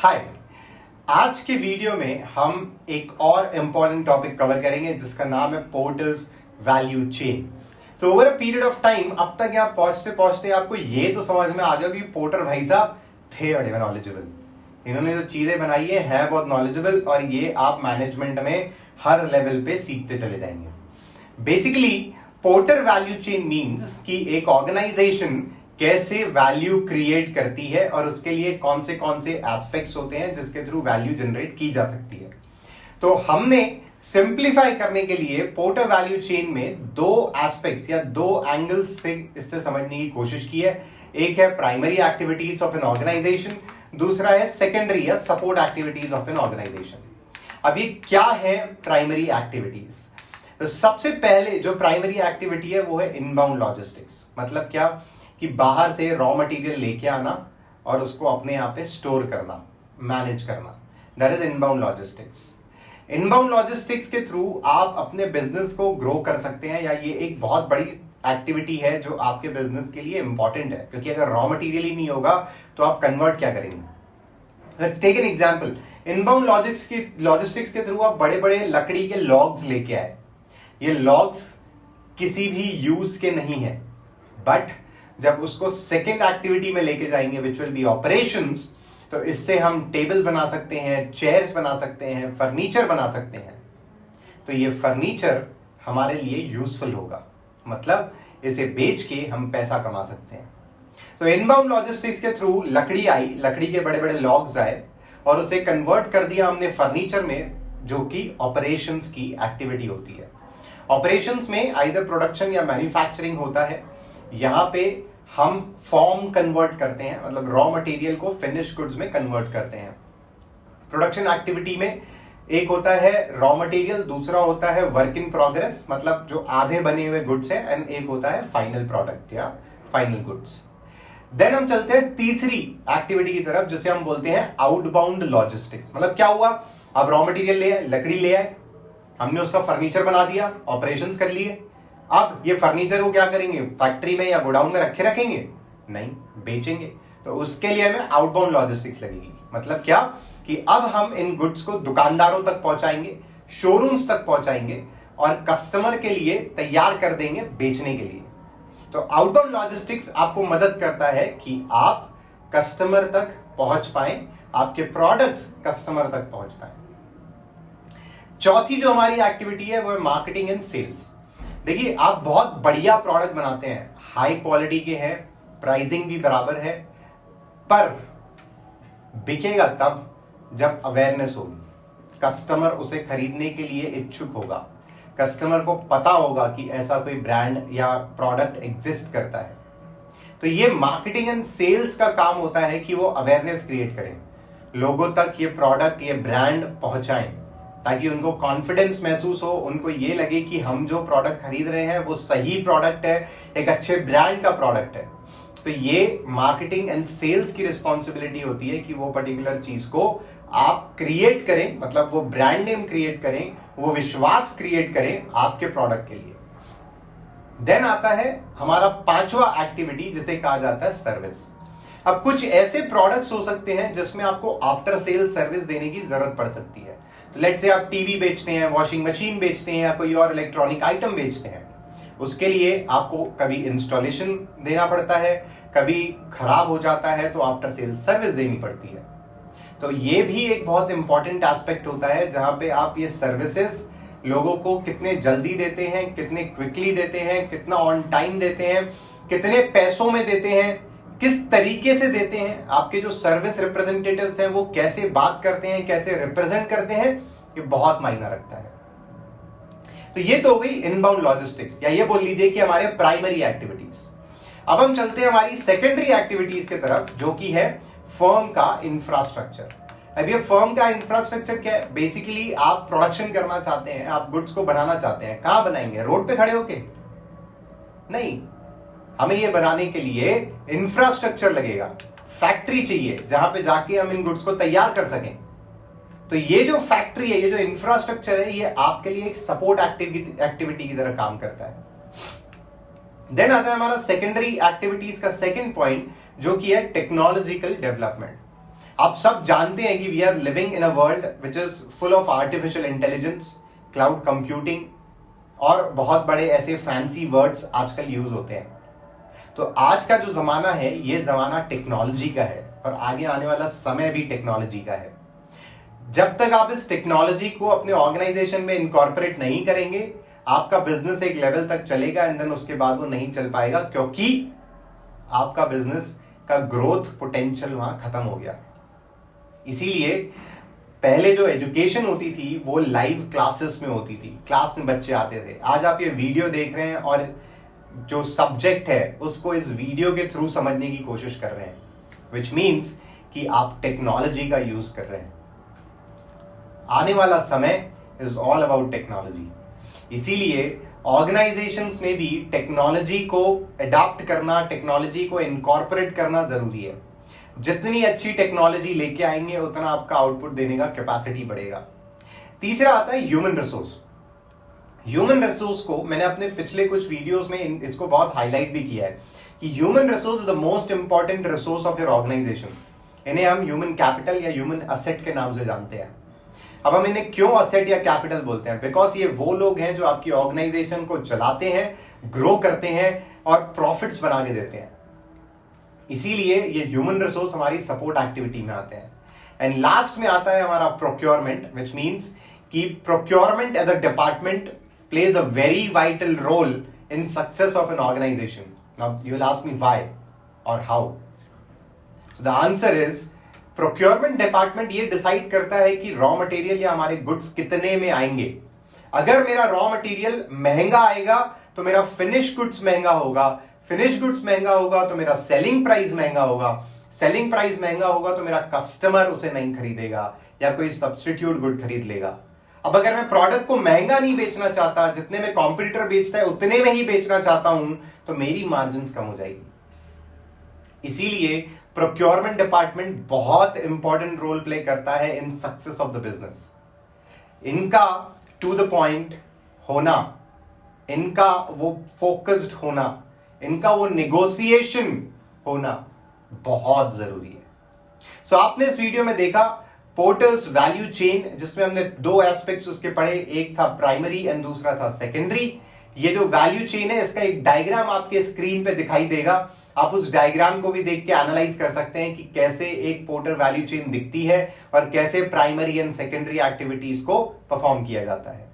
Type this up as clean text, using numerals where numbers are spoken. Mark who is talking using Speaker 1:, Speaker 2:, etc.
Speaker 1: हाय। आज के वीडियो में हम एक और इंपॉर्टेंट टॉपिक कवर करेंगे जिसका नाम है porters value chain. So over a period of time अब तक यहाँ पहुंचते पहुंचते आपको ये तो समझ में आ गया कि पोर्टर भाई साहब थे बड़े नॉलेजेबल। इन्होंने जो चीजें बनाई है बहुत नॉलेजेबल और ये आप मैनेजमेंट में हर लेवल पे सीखते चले जाएंगे। Basically porter value chain means कि एक ऑर्गेनाइजेशन कैसे वैल्यू क्रिएट करती है और उसके लिए कौन से एस्पेक्ट्स होते हैं जिसके थ्रू वैल्यू जनरेट की जा सकती है। तो हमने सिंप्लीफाई करने के लिए पोर्टर वैल्यू चेन में दो एस्पेक्ट्स या दो एंगल्स से इससे समझने की कोशिश की है। एक है primary activities of an organisation, दूसरा है सेकेंडरी या support activities of an organisation. अब ये क्या है प्राइमरी एक्टिविटीज? तो सबसे पहले जो प्राइमरी एक्टिविटी है वो है इनबाउंड लॉजिस्टिक्स। मतलब क्या कि बाहर से रॉ मटेरियल लेके आना और उसको अपने यहाँ पे स्टोर करना, मैनेज करना, that is inbound logistics. Inbound logistics के थ्रू आप अपने बिजनेस को ग्रो कर सकते हैं या ये एक बहुत बड़ी एक्टिविटी है जो आपके बिजनेस के लिए इंपॉर्टेंट है, क्योंकि अगर रॉ मटेरियल ही नहीं होगा तो आप कन्वर्ट क्या करेंगे। Take an example, inbound logistics के थ्रू आप बड़े बड़े लकड़ी के लॉग्स लेके आए। ये लॉग्स किसी भी यूज के नहीं है, बट जब उसको सेकेंड एक्टिविटी में लेके जाएंगे विच विल बी ऑपरेशंस, तो इससे हम टेबल बना सकते हैं, चेयर्स बना सकते हैं, फर्नीचर बना सकते हैं। तो ये फर्नीचर हमारे लिए यूजफुल होगा, मतलब इसे बेच के हम पैसा कमा सकते हैं। तो इनबाउंड लॉजिस्टिक्स के थ्रू लकड़ी आई, लकड़ी के बड़े बड़े लॉग्स आए और उसे कन्वर्ट कर दिया हमने फर्नीचर में, जो कि ऑपरेशंस की एक्टिविटी होती है। ऑपरेशंस में आइदर प्रोडक्शन या मैन्युफैक्चरिंग होता है। यहां पे हम फॉर्म कन्वर्ट करते हैं, मतलब रॉ मटेरियल को फिनिश गुड्स में कन्वर्ट करते हैं। प्रोडक्शन एक्टिविटी में एक होता है रॉ मटेरियल, दूसरा होता है वर्क इन प्रोग्रेस, मतलब जो आधे बने हुए गुड्स हैं, एंड एक होता है फाइनल प्रोडक्ट या फाइनल गुड्स। देन हम चलते हैं तीसरी एक्टिविटी की तरफ जिसे हम बोलते हैं आउटबाउंड लॉजिस्टिक्स। मतलब क्या हुआ, आप रॉ मटेरियल ले आए, लकड़ी ले आए, हमने उसका फर्नीचर बना दिया, ऑपरेशंस कर लिए। अब ये फर्नीचर को क्या करेंगे, फैक्ट्री में या गोडाउन में रखेंगे? नहीं, बेचेंगे। तो उसके लिए हमें आउटबाउंड लॉजिस्टिक्स लगेगी। मतलब क्या कि अब हम इन गुड्स को दुकानदारों तक पहुंचाएंगे, शोरूम्स तक पहुंचाएंगे और कस्टमर के लिए तैयार कर देंगे बेचने के लिए। तो आउटबाउंड लॉजिस्टिक्स आपको मदद करता है कि आप कस्टमर तक पहुंच पाए, आपके प्रोडक्ट्स कस्टमर तक पहुंच पाए। चौथी जो हमारी एक्टिविटी है वो है मार्केटिंग एंड सेल्स। देखिए, आप बहुत बढ़िया प्रोडक्ट बनाते हैं, हाई क्वालिटी के हैं, प्राइसिंग भी बराबर है, पर बिकेगा तब जब अवेयरनेस होगी, कस्टमर उसे खरीदने के लिए इच्छुक होगा, कस्टमर को पता होगा कि ऐसा कोई ब्रांड या प्रोडक्ट एग्जिस्ट करता है। तो ये मार्केटिंग एंड सेल्स का काम होता है कि वो अवेयरनेस क्रिएट करें, लोगों तक ये प्रोडक्ट, ये ब्रांड पहुंचाएं, ताकि उनको कॉन्फिडेंस महसूस हो, उनको ये लगे कि हम जो प्रोडक्ट खरीद रहे हैं वो सही प्रोडक्ट है, एक अच्छे ब्रांड का प्रोडक्ट है। तो ये मार्केटिंग एंड सेल्स की रिस्पॉन्सिबिलिटी होती है कि वो पर्टिकुलर चीज को आप क्रिएट करें, मतलब वो ब्रांड नेम क्रिएट करें, वो विश्वास क्रिएट करें आपके प्रोडक्ट के लिए। देन आता है हमारा पांचवा एक्टिविटी जिसे कहा जाता है सर्विस। अब कुछ ऐसे प्रोडक्ट्स हो सकते हैं जिसमें आपको आफ्टर सेल सर्विस देने की जरूरत पड़ सकती है। तो लेट्स से आप टीवी बेचते हैं, वॉशिंग मशीन बेचते हैं या कोई और इलेक्ट्रॉनिक आइटम बेचते हैं। उसके लिए आपको कभी इंस्टॉलेशन देना पड़ता है, कभी खराब हो जाता है तो आफ्टर सेल सर्विस देनी पड़ती है। तो ये भी एक बहुत इंपॉर्टेंट एस्पेक्ट होता है जहां पे आप ये सर्विसेज लोगों को कितने जल्दी देते हैं, कितने क्विकली देते हैं, कितना ऑन टाइम देते हैं, कितने पैसों में देते हैं, किस तरीके से देते हैं, आपके जो सर्विस रिप्रेजेंटेटिव्स हैं वो कैसे बात करते हैं, कैसे रिप्रेजेंट करते हैं, ये बहुत मायना रखता है। तो ये तो हो गई इनबाउंड लॉजिस्टिक्स, या ये बोल लीजिए कि हमारे प्राइमरी एक्टिविटीज। अब हम चलते हैं हमारी सेकेंडरी एक्टिविटीज की तरफ, जो कि है फर्म का इंफ्रास्ट्रक्चर। अब ये फर्म का इंफ्रास्ट्रक्चर क्या है? बेसिकली आप प्रोडक्शन करना चाहते हैं, आप गुड्स को बनाना चाहते हैं, कहां बनाएंगे? रोड पे खड़े होके नहीं, हमें ये बनाने के लिए इंफ्रास्ट्रक्चर लगेगा, फैक्ट्री चाहिए जहां पे जाके हम इन गुड्स को तैयार कर सकें। तो ये जो फैक्ट्री है, ये जो इंफ्रास्ट्रक्चर है, ये आपके लिए एक सपोर्ट एक्टिविटी की तरह काम करता है। देन आता है हमारा सेकेंडरी एक्टिविटीज का सेकंड पॉइंट, जो कि है टेक्नोलॉजिकल डेवलपमेंट। आप सब जानते हैं कि we are living in a world which is full of artificial intelligence, cloud computing और बहुत बड़े ऐसे फैंसी वर्ड्स आजकल यूज होते हैं। तो आज का जो जमाना है ये जमाना टेक्नोलॉजी का है और आगे आने वाला समय भी टेक्नोलॉजी का है। जब तक आप इस टेक्नोलॉजी को अपने ऑर्गेनाइजेशन में इनकॉर्पोरेट नहीं करेंगे, आपका बिजनेस एक लेवल तक चलेगा एंड देन उसके बाद वो नहीं चल पाएगा, क्योंकि आपका बिजनेस का ग्रोथ पोटेंशियल वहां खत्म हो गया। इसीलिए पहले जो एजुकेशन होती थी वो लाइव क्लासेस में होती थी, क्लास में बच्चे आते थे। आज आप ये वीडियो देख रहे हैं और जो सब्जेक्ट है उसको इस वीडियो के थ्रू समझने की कोशिश कर रहे हैं, विच मीन्स कि आप टेक्नोलॉजी का यूज कर रहे हैं। आने वाला समय इज ऑल अबाउट टेक्नोलॉजी। इसीलिए ऑर्गेनाइजेशंस में भी टेक्नोलॉजी को अडॉप्ट करना, टेक्नोलॉजी को इनकॉर्पोरेट करना जरूरी है। जितनी अच्छी टेक्नोलॉजी लेके आएंगे उतना आपका आउटपुट देने का कैपेसिटी बढ़ेगा। तीसरा आता है ह्यूमन रिसोर्स। ह्यूमन रिसोर्स को मैंने अपने पिछले कुछ वीडियोस में इसको बहुत हाईलाइट भी किया है कि human resource is the most important resource of your organisation. इन्हें हम ह्यूमन कैपिटल या ह्यूमन असेट के नाम से जानते हैं। अब हम इन्हें क्यों असेट या कैपिटल बोलते हैं? बिकॉज ये वो लोग हैं जो आपकी ऑर्गेनाइजेशन को चलाते हैं, ग्रो करते हैं और प्रॉफिट्स बना के देते हैं। इसीलिए ये ह्यूमन रिसोर्स हमारी सपोर्ट एक्टिविटी में आते हैं। एंड लास्ट में आता है हमारा प्रोक्योरमेंट, विच मीन्स कि procurement as a department plays a very vital role in success of an organisation. Now you will ask me why और how. So the answer is procurement department ये decide करता है कि raw material या हमारे goods कितने में आएंगे। अगर मेरा रॉ मटेरियल महंगा आएगा तो मेरा फिनिश गुड्स महंगा होगा, फिनिश गुड्स महंगा होगा तो मेरा सेलिंग प्राइस महंगा होगा, सेलिंग प्राइस महंगा होगा तो मेरा कस्टमर उसे नहीं खरीदेगा या कोई सब्स्टिट्यूट गुड खरीद लेगा। अब अगर मैं प्रोडक्ट को महंगा नहीं बेचना चाहता, जितने में कॉम्पिटिटर बेचता है उतने में ही बेचना चाहता हूं, तो मेरी मार्जिन्स कम हो जाएगी। इसीलिए प्रोक्योरमेंट डिपार्टमेंट बहुत इंपॉर्टेंट रोल प्ले करता है इन सक्सेस ऑफ द बिजनेस। इनका टू द पॉइंट होना, इनका वो फोकस्ड होना, इनका वो नेगोशिएशन होना बहुत जरूरी है। सो आपने इस वीडियो में देखा पोर्टर्स वैल्यू चेन, जिसमें हमने दो एस्पेक्ट्स उसके पढ़े, एक था प्राइमरी एंड दूसरा था सेकेंडरी। ये जो वैल्यू चेन है इसका एक डायग्राम आपके स्क्रीन पे दिखाई देगा। आप उस डायग्राम को भी देख के एनालाइज कर सकते हैं कि कैसे एक पोर्टर वैल्यू चेन दिखती है और कैसे प्राइमरी एंड सेकेंडरी एक्टिविटीज को परफॉर्म किया जाता है।